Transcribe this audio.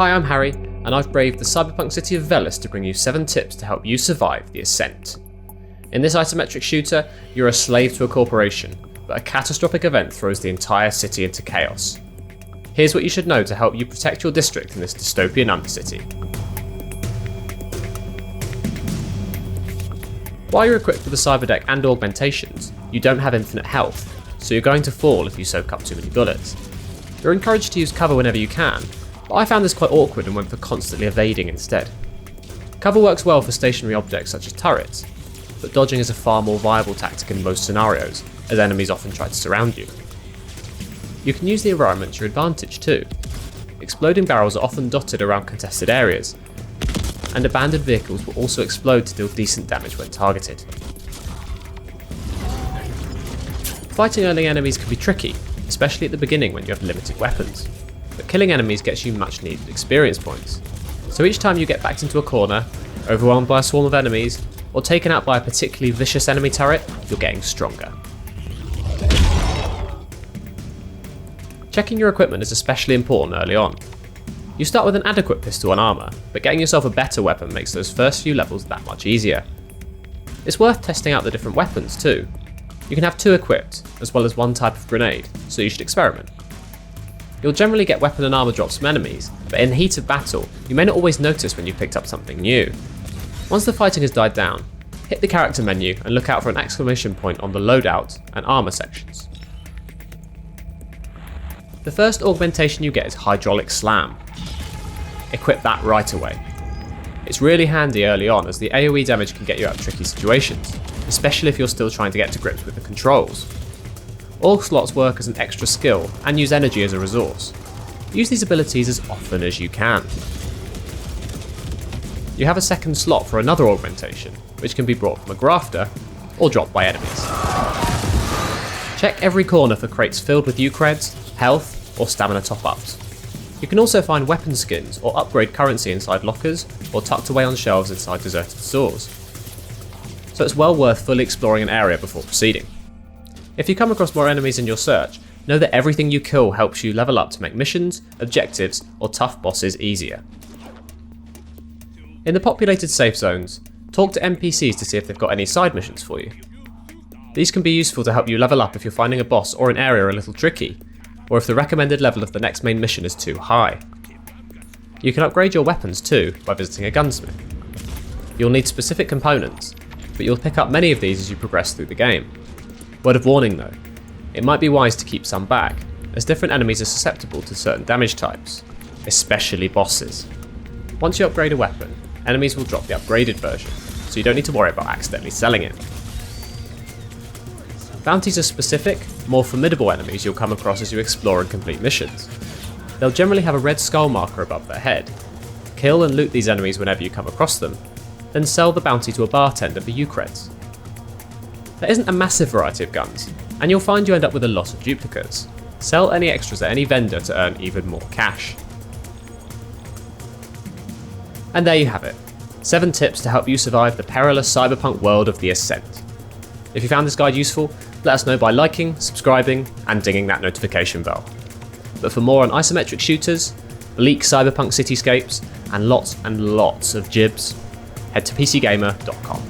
Hi, I'm Harry, and I've braved the cyberpunk city of Veles to bring you 7 tips to help you survive the Ascent. In this isometric shooter, you're a slave to a corporation, but a catastrophic event throws the entire city into chaos. Here's what you should know to help you protect your district in this dystopian undercity. While you're equipped with a cyberdeck and augmentations, you don't have infinite health, so you're going to fall if you soak up too many bullets. You're encouraged to use cover whenever you can, but I found this quite awkward and went for constantly evading instead. Cover works well for stationary objects such as turrets, but dodging is a far more viable tactic in most scenarios, as enemies often try to surround you. You can use the environment to your advantage too. Exploding barrels are often dotted around contested areas, and abandoned vehicles will also explode to deal decent damage when targeted. Fighting early enemies can be tricky, especially at the beginning when you have limited weapons, but killing enemies gets you much needed experience points. So each time you get backed into a corner, overwhelmed by a swarm of enemies, or taken out by a particularly vicious enemy turret, you're getting stronger. Checking your equipment is especially important early on. You start with an adequate pistol and armour, but getting yourself a better weapon makes those first few levels that much easier. It's worth testing out the different weapons too. You can have 2 equipped, as well as 1 type of grenade, so you should experiment. You'll generally get weapon and armour drops from enemies, but in the heat of battle, you may not always notice when you've picked up something new. Once the fighting has died down, hit the character menu and look out for an exclamation point on the loadout and armour sections. The first augmentation you get is Hydraulic Slam. Equip that right away. It's really handy early on, as the AoE damage can get you out of tricky situations, especially if you're still trying to get to grips with the controls. Aug slots work as an extra skill and use energy as a resource. Use these abilities as often as you can. You have a second slot for another augmentation, which can be brought from a grafter or dropped by enemies. Check every corner for crates filled with U-creds, health, or stamina top-ups. You can also find weapon skins or upgrade currency inside lockers or tucked away on shelves inside deserted stores. So it's well worth fully exploring an area before proceeding. If you come across more enemies in your search, know that everything you kill helps you level up to make missions, objectives, or tough bosses easier. In the populated safe zones, talk to NPCs to see if they've got any side missions for you. These can be useful to help you level up if you're finding a boss or an area a little tricky, or if the recommended level of the next main mission is too high. You can upgrade your weapons too by visiting a gunsmith. You'll need specific components, but you'll pick up many of these as you progress through the game. Word of warning though, it might be wise to keep some back, as different enemies are susceptible to certain damage types, especially bosses. Once you upgrade a weapon, enemies will drop the upgraded version, so you don't need to worry about accidentally selling it. Bounties are specific, more formidable enemies you'll come across as you explore and complete missions. They'll generally have a red skull marker above their head. Kill and loot these enemies whenever you come across them, then sell the bounty to a bartender for U-creds. There isn't a massive variety of guns, and you'll find you end up with a lot of duplicates. Sell any extras at any vendor to earn even more cash. And there you have it, 7 tips to help you survive the perilous cyberpunk world of the Ascent. If you found this guide useful, let us know by liking, subscribing, and dinging that notification bell. But for more on isometric shooters, bleak cyberpunk cityscapes, and lots of jibs, head to PCGamer.com.